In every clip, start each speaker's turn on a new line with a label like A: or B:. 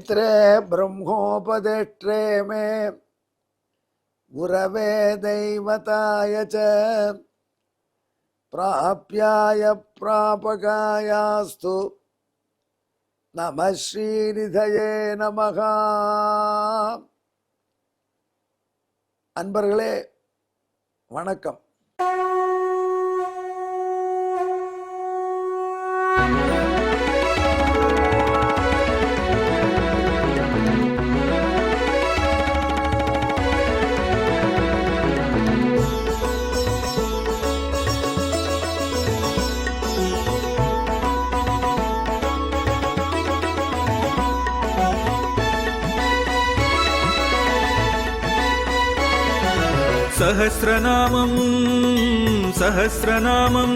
A: क्षेत्रे ब्रह्मोपदेष्ट्रे मे गुरवे दैवताय च प्राप्याय प्रापकायास्तु नमः श्रीनिधये नमः. அன்பர்களே வணக்கம்.
B: सहस्रनामं सहस्रनामं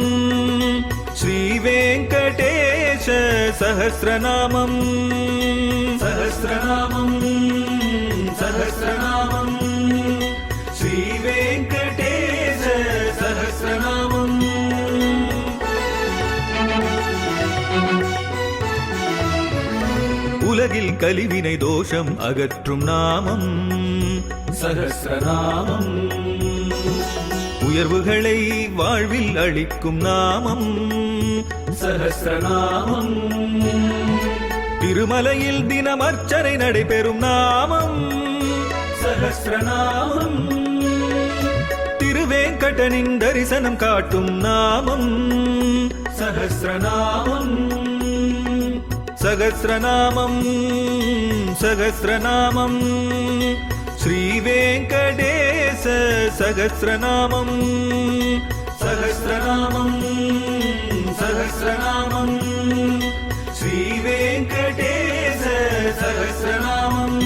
B: श्रीवेङ्कटेश सहस्रनामं सहस्रनामं सहस्रनामं श्रीवेङ्कटेश सहस्रनामम्. உலகில் கலிவினை தோஷம் அகற்றும் நாமம் சஹஸ்ரநாமம். உயர்வுகளை வாழ்வில் அளிக்கும் நாமம் சஹஸ்ரநாமம். திருமலையில் தினம் அர்ச்சனை நடைபெறும் நாமம் சஹஸ்ரநாமம். திருவேங்கடனின் தரிசனம் காட்டும் நாமம் சஹஸ்ரநாமம். சகஸ்ரநாமம் சகஸ்ரநாமம் श्रीवेङ्कटेश सहस्रनामं सहस्रनामं सहस्रनामं श्रीवेङ्कटेश सहस्रनामम्.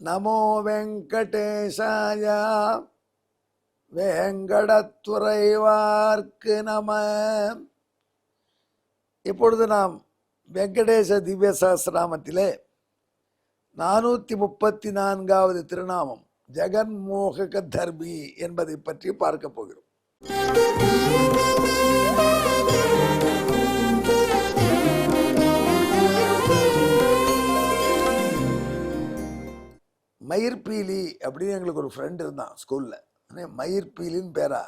A: நமோ வெங்கடேசாய வேங்கடத்துறைவார்க்கு நம. இப்பொழுது நாம் வெங்கடேச திவ்ய சஹஸ்ரநாமத்திலே 434வது திருநாமம் ஜெகன்மோகக தர்மி என்பதை பற்றி பார்க்க போகிறோம். மயிர்பீலி அப்படின்னு எங்களுக்கு ஒரு ஃப்ரெண்ட் இருந்தான் ஸ்கூலில். மயிர்பீலின்னு பேரா,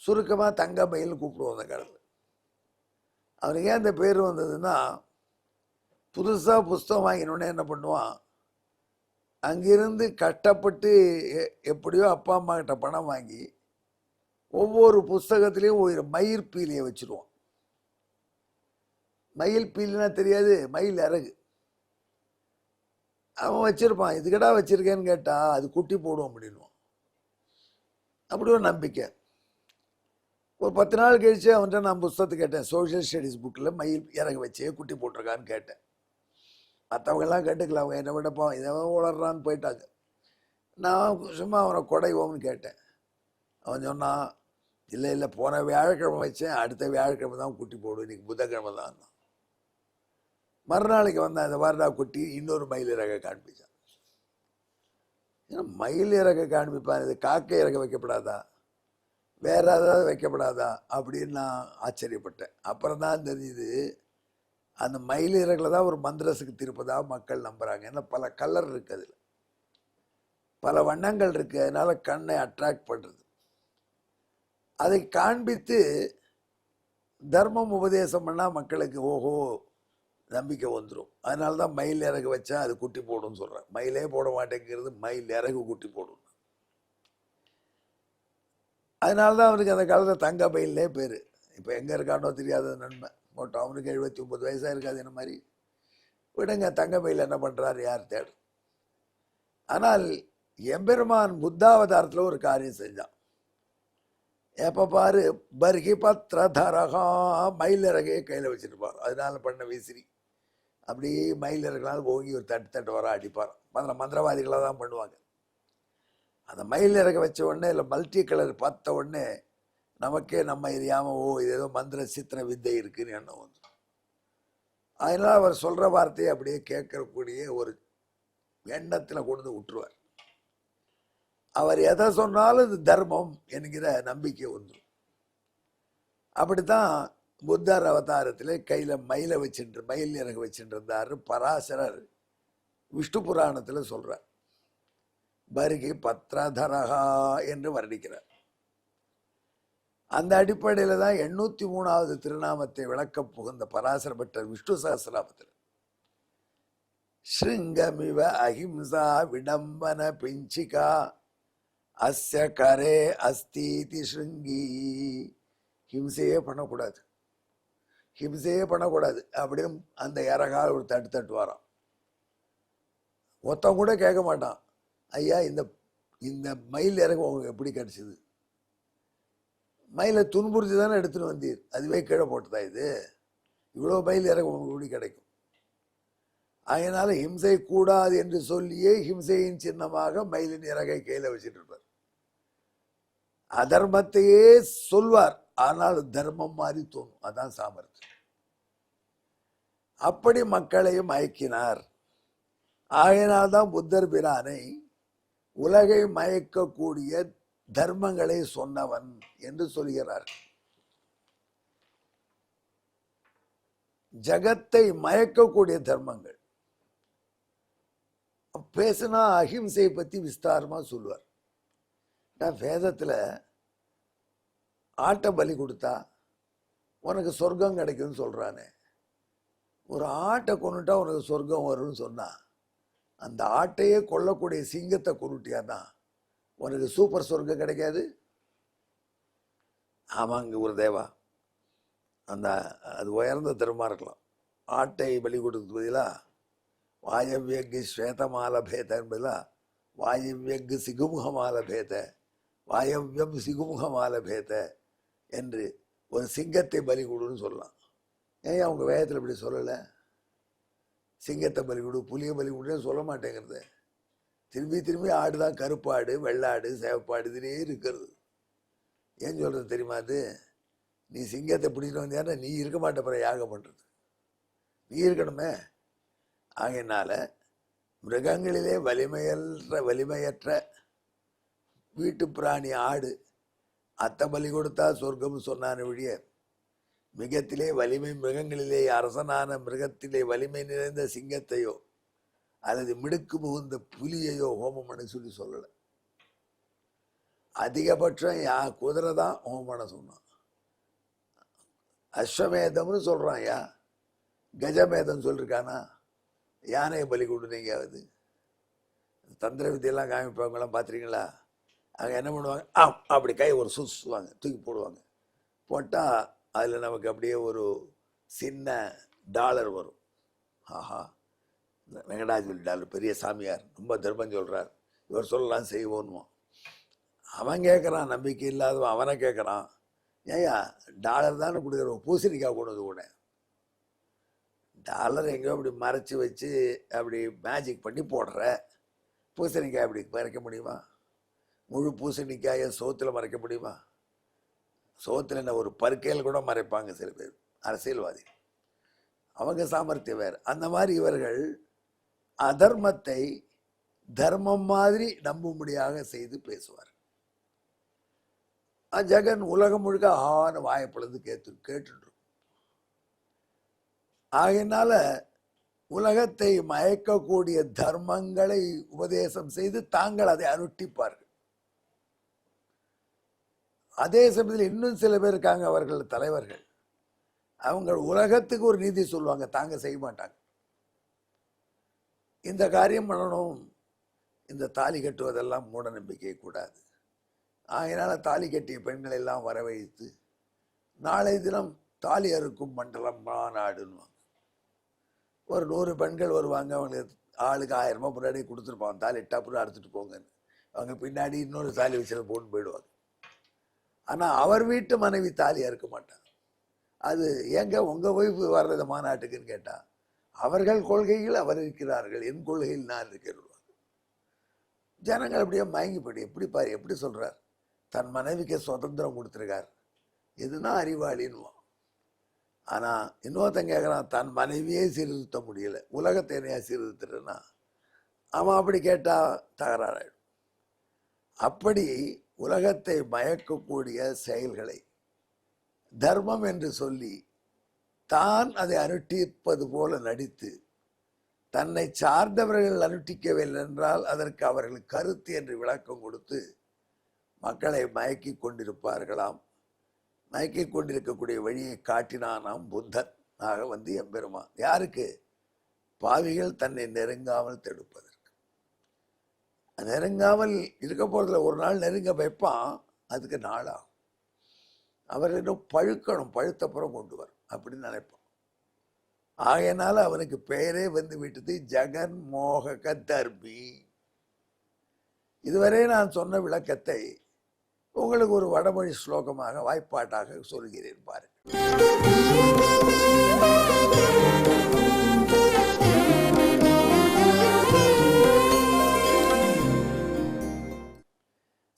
A: சுருக்கமாக தங்க மயில்னு கூப்பிடுவோம் அந்த காலத்தில். அவனுக்கு ஏன் அந்த பேர் வந்ததுன்னா, புதுசாக புஸ்தகம் வாங்கினோடனே என்ன பண்ணுவான், அங்கிருந்து கஷ்டப்பட்டு எப்படியோ அப்பா அம்மா கிட்ட பணம் வாங்கி ஒவ்வொரு புஸ்தகத்துலேயும் ஒரு மயில் பீலியை வச்சுருவான். மயில் பீலினா தெரியாது, மயில் இறகு. அவன் வச்சுருப்பான். இதுக்கடா வச்சுருக்கேன்னு கேட்டால் அது குட்டி போடும் அப்படின்வான். அப்படி ஒரு நம்பிக்கை. ஒரு 10 நாள் கழிச்சு அவன்கிட்ட நான் புஸ்தகத்தை கேட்டேன். சோஷியல் ஸ்டடீஸ் புக்கில் மயில் இறகு வச்சே குட்டி போட்டிருக்கான்னு கேட்டேன். மற்றவங்கெல்லாம் கேட்டுக்கல, அவங்க என்னை விடப்பா இதை உளர்றான்னு போயிட்டாங்க. நான் சும்மா அவனை கொடைவோம்னு கேட்டேன். அவன் சொன்னான், இல்லை இல்லை போன வியாழக்கிழமை வச்சேன், அடுத்த வியாழக்கிழமை தான் குட்டி போடும், இன்னைக்கு புதன்கிழமை தான். மறுநாளைக்கு வந்தான், இந்த வாரடா குட்டி, இன்னொரு மயில் இறகை காண்பிச்சான். ஏன்னா மயில் இறகை காண்பிப்பான், இது காக்கை இறகை வைக்கப்படாதா, வேற ஏதாவது வைக்கப்படாதா அப்படின்னு நான் ஆச்சரியப்பட்டேன். அப்புறம் தான் தெரியுது, அந்த மயில் இறகில் தான் ஒரு மந்திர சக்தி இருப்பதாக மக்கள் நம்புகிறாங்க. ஏன்னா பல கலர் இருக்குது, அதில் பல வண்ணங்கள் இருக்குது, அதனால கண்ணை அட்ராக்ட் பண்ணுறது. அதை காண்பித்து தர்மம் உபதேசம் பண்ணால் மக்களுக்கு ஓஹோ நம்பிக்கை வந்துடும். அதனால தான் மயில் இறகு வச்சா அது குட்டி போடும்னு சொல்கிறேன். மயிலே போட மாட்டேங்கிறது, மயில் இறகு குட்டி போடும். அதனால தான் அவனுக்கு அந்த காலத்தில் தங்க மயிலே பேர். இப்போ எங்கே இருக்கானோ தெரியாத நன்மை போட்டோம். அவனுக்கு 79 வயசாக இருக்காது. என்ன மாதிரி விடுங்க, தங்க மயில் என்ன பண்ணுறாரு யார் தேடு. ஆனால் எம்பெருமான் புத்தாவதாரத்தில் ஒரு காரியம் செஞ்சான். எப்போ பாரு பர்கி பத்ரதரகா, மயில் இறகையே கையில் வச்சுருப்பார். அதனால பண்ண விசிறி அப்படி மயில் இறகலாம் ஓங்கி ஒரு தட்டு வர அடிப்பார். அதில் மந்திரவாதிகளாக தான் பண்ணுவாங்க. அந்த மயில் இறக வச்ச உடனே இல்லை மல்டி கலர் பார்த்த உடனே நமக்கே நம்ம எரியாமல் ஓ இது ஏதோ மந்திர சித்திர வித்தை இருக்குன்னு எண்ணம் வந்து. அதனால் அவர் சொல்கிற வார்த்தையை அப்படியே கேட்கக்கூடிய ஒரு எண்ணத்தில் கொண்டு விட்டுருவார். அவர் எதை சொன்னாலும் இது தர்மம் என்கிற நம்பிக்கை வந்துடும். அப்படித்தான் புத்தர் அவதாரத்தில் கையில் மயில் இறகு வச்சுட்டு இருந்தார் பராசரர் விஷ்ணு புராணத்தில் சொல்றார். பருகி பத்ரதரகா என்று வர்ணிக்கிறார். அந்த அடிப்படையில் தான் 803வது திருநாமத்தை விளக்கப் புகுந்த பராசர பட்டர் விஷ்ணு சகஸ்ரநாமத்தில் ஸ்ருங்கமிவ அஹிம்சா விடம்பன பிஞ்சிகா அஸ்ய கரே அஸ்தீதி ஸ்ருங்கி. ஹிம்சையே பண்ணக்கூடாது, ஹிம்சையே பண்ணக்கூடாது அப்படின்னு அந்த இறகால் ஒரு தட்டு வரான். ஒருத்தன் கூட கேட்க மாட்டான், ஐயா இந்த மயில் இறகு உங்களுக்கு எப்படி கிடைச்சிது? மயிலை துன்புறுத்தி தானே எடுத்துன்னு வந்தீர், அதுவே கீழே போட்டுதா இது? இவ்வளோ மயில் இறகு உங்களுக்கு எப்படி கிடைக்கும்? அதனால ஹிம்சை கூடாது என்று சொல்லியே ஹிம்சையின் சின்னமாக மயிலின் இறகை கையில் வச்சுட்டு இருப்பார். அதர்மத்தையே சொல்வார், ஆனால் தர்மம் மாதிரி தோணும். அதான் சாமர்த்தியம். அப்படி மக்களையும் மயக்கினார். ஆகையினால்தான் புத்தர் பிரானை உலகை மயக்கக்கூடிய தர்மங்களை சொன்னவன் என்று சொல்கிறார். ஜகத்தை மயக்கக்கூடிய தர்மங்கள் பேசினா அஹிம்சையை பத்தி விஸ்தாரமா சொல்லுவார். வேதத்துல ஆட்டை பலி கொடுத்தா உனக்கு சொர்க்கம் கிடைக்கும்னு சொல்றானே, ஒரு ஆட்டை கொண்டுட்டா உனக்கு சொர்க்கம் வரும்னு சொன்னா, அந்த ஆட்டையே கொல்லக்கூடிய சிங்கத்தை கொண்டுட்டியானா உனக்கு சூப்பர் சொர்க்கம் கிடைக்காது? ஆமாங்க ஒரு தேவா, அது உயர்ந்த தர்மமா இருக்கலாம். ஆட்டை பலி கொடுத்தது பதிலா வாயவ்யக்கு ஸ்வேதமால பேத என்பதிலா வாயவ்யக்கு சிகுமுகமால பேத, வாயவ்யம் சிகுமுகமால பேத என்று ஒரு சிங்கத்தை பலி கொடுன்னு சொல்லலாம். ஏன் அவங்க வேதத்தில் இப்படி சொல்லலை? சிங்கத்தை பலி கொடு, புலியை பலி கொடுன்னு சொல்ல மாட்டேங்கிறது. திரும்பி திரும்பி ஆடு தான், கருப்பாடு வெள்ளாடு சேவப்பாடு இதிலே இருக்கிறது. ஏன் சொல்றது தெரியுமா? அது நீ சிங்கத்தை பிடிச்சிட்டு வந்தியானா நீ இருக்க மாட்ட, பிறகு யாகம் பண்றது நீ இருக்கணுமே. ஆகையினால மிருகங்களிலே வலிமையற்ற வீட்டு பிராணி ஆடு, அத்தை பலி கொடுத்தா சொர்க்கம் சொன்னான வழிய, மிருகங்களிலே அரசனான மிருகத்திலே வலிமை நிறைந்த சிங்கத்தையோ அல்லது மிடுக்கு புகுந்த புலியையோ ஹோமம் பண்ண சொல்லலை. அதிகபட்சம் குதிரை தான் ஹோமம் பண்ண சொன்னான். அஸ்வமேதம்னு சொல்றான். கஜமேதம் சொல்லிருக்கானா? யானையை பலி கொடுனீங்க. அது தந்திர வித்தியெல்லாம் காமிப்பவங்களாம் பார்த்துருக்கீங்களா? அவங்க என்ன பண்ணுவாங்க, அப்படி கை ஒரு சுசுவாங்க, தூக்கி போடுவாங்க. போட்டால் அதில் நமக்கு அப்படியே ஒரு சின்ன டாலர் வரும். ஆஹா, வெங்கடாஜலி டாலர், பெரிய சாமியார், ரொம்ப தர்மம் சொல்கிறார், இவர் சொல்லலாம் செய்வோன்னுவான். அவன் கேட்குறான், நம்பிக்கை இல்லாதவன் அவனை கேட்குறான், ஏயா டாலர் தானே கொடுக்குறோம், பூசணிக்காய் கொண்டு கூட டாலர் எங்கேயோ அப்படி மறைச்சி வச்சு அப்படி மேஜிக் பண்ணி போடுற, பூசணிக்காய் அப்படி மறைக்க முடியுமா? முழு பூசணிக்காயை சோத்தில் மறைக்க முடியுமா? சோத்தில் என்ன ஒரு பருக்கையில் கூட மறைப்பாங்க சில பேர் அரசியல்வாதி, அவங்க சாமர்த்தியம் வேறு. அந்த மாதிரி இவர்கள் அதர்மத்தை தர்மம் மாதிரி நம்பும்படியாக செய்து பேசுவார். ஜெகன் உலகம் முழுக்க ஆன வாய்ப்பிழந்து கேட்டுட்டு. ஆகையினால உலகத்தை மயக்கக்கூடிய தர்மங்களை உபதேசம் செய்து தாங்கள் அதை அனுஷ்டிப்பார்கள். அதே சமயத்தில் இன்னும் சில பேர் இருக்காங்க, அவர்கள் தலைவர்கள், அவங்க உலகத்துக்கு ஒரு நீதி சொல்லுவாங்க, தாங்க செய்ய மாட்டாங்க. இந்த காரியம் பண்ணணும், இந்த தாலி கட்டுவதெல்லாம் மூட நம்பிக்கை கூடாது. ஆகையினால தாலி கட்டிய பெண்கள் எல்லாம் வரவழைத்து நாளை தினம் தாலி அறுக்கும் மண்டலம் மாநாடுன்னு ஒரு 100 பெண்கள் வருவாங்க. அவங்களுக்கு ஆளுக்கு 1000 ரூபாய் முன்னாடி கொடுத்துருப்பாங்க, தாலி டப்புன்னு அறுத்துட்டு போங்கன்னு. அவங்க பின்னாடி இன்னொரு தாலி வச்சு போட்டு போயிடுவாங்க. ஆனால் அவர் வீட்டு மனைவி தாலி அறுக்க மாட்டாங்க. அது ஏங்க உங்கள் ஒய்ஃப் வர்றது மாநாட்டுக்குன்னு கேட்டால், அவர்கள் கொள்கையில் அவர் இருக்கிறார்கள், என் கொள்கையில் நான் இருக்கிறேன். ஜனங்கள் அப்படியே மயங்கிப்படி, எப்படி பாரு எப்படி சொல்கிறார், தன் மனைவிக்கு சுதந்திரம் கொடுத்துருக்கார், எதுனா அறிவாளின்னுவான். ஆனால் இன்னொருத்தன் கேட்குறான், தன் மனைவியே சீர்திருத்த முடியலை, உலகத்தை என்னையா சீர்திருத்துறேன்னா, அவன் அப்படி கேட்டால் தகராறாயிடும். அப்படி உலகத்தை மயக்கக்கூடிய செயல்களை தர்மம் என்று சொல்லி தான் அதை அனுஷ்டிப்பது போல நடித்து தன்னை சார்ந்தவர்கள் அனுஷ்டிக்கவில்லை என்றால் அதற்கு அவர்கள் கருத்து என்று விளக்கம் கொடுத்து மக்களை மயக்கி கொண்டிருப்பார்களாம். மயக்கி கொண்டிருக்கக்கூடிய வழியை காட்டினானாம் புத்தன் ஆக வந்து எம்பெருமான். யாருக்கு? பாவிகள் தன்னை நெருங்காமல் தடுப்பதற்கு. நெருங்காமல் இருக்க போறதுல ஒரு நாள் நெருங்க வைப்பான், அதுக்கு நாளாகும். அவர் இன்னும் பழுக்கணும், பழுத்தப்புறம் கொண்டு வரும் அப்படின்னு நினைப்பான். ஆகையினால அவனுக்கு பெயரே வந்து விட்டது ஜெகன் மோகக தர்மி. இதுவரை நான் சொன்ன விளக்கத்தை உங்களுக்கு ஒரு வடமொழி ஸ்லோகமாக வாய்ப்பாட்டாக சொல்கிறேன் பாருங்கள்.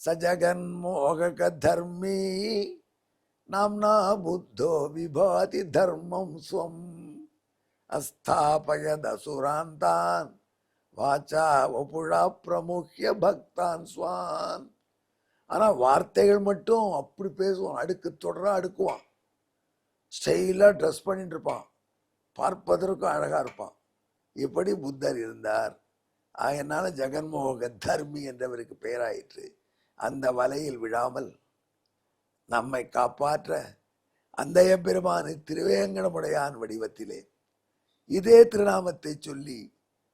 A: சஜகன் மோகக தர்மி நாம்னா புத்தோ விபாதி தர்மம் ஸ்வம் அஸ்தாபயதசுராந்தான் வாச்சா வபுழா பிரமுக்கிய பக்தான் ஸ்வான். ஆனா வார்த்தைகள் மட்டும் அப்படி பேசுவான், அடுக்கு தொடரா அடுக்குவான், ஸ்டைலா ட்ரெஸ் பண்ணிட்டு இருப்பான், பார்ப்பதற்கும் அழகா இருப்பான். இப்படி புத்தர் இருந்தார். அதனால ஜெகன்மோக தர்மி என்றவருக்கு பெயராயிற்று. அந்த வலையில் விழாமல் நம்மை காப்பாற்ற அந்த எம்பெருமானை திருவேங்கடமுடையான் வடிவத்திலே இதே திருநாமத்தை சொல்லி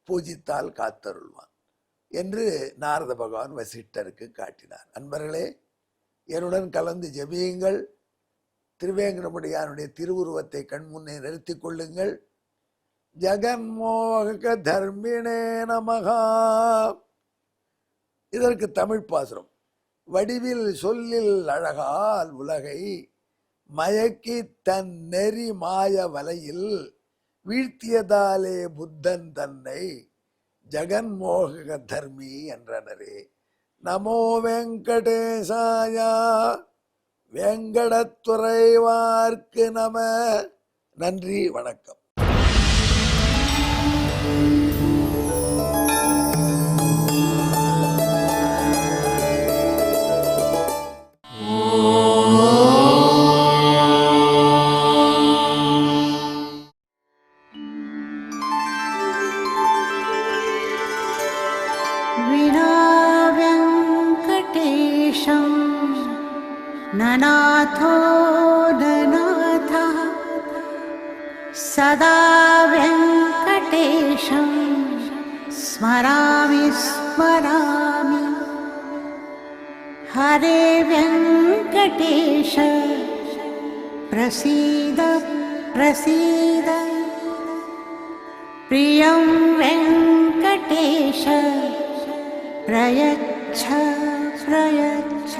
A: பூஜித்தால் காத்தருள்வான் என்று நாரத பகவான் வசிஷ்டருக்கு காட்டினார். அன்பர்களே, என்னுடன் கலந்து ஜெபியுங்கள். திருவேங்கடமுடையானுடைய திருவுருவத்தை கண்முன்னே நிறுத்திக் கொள்ளுங்கள். ஜெகன்மோக தர்மிணே நமகா. இதற்கு தமிழ் பாசுரம். வடிவில் சொல்லில் அழகால் உலகை மயக்கி தன் நெறி மாய வலையில் வீழ்த்தியதாலே புத்தன் தன்னை ஜெகன்மோக தர்மி என்றனரே. நமோ வெங்கடேசாயா. வெங்கடத்துறைவார்க்கு நம. நன்றி, வணக்கம்.
C: ननाथो ननाथः सदा वेङ्कटेशं स्मरामि स्मरामि. हरे वेङ्कटेश प्रसीद प्रसीद. प्रियं वेङ्कटेश प्रयच्छ प्रयच्छ.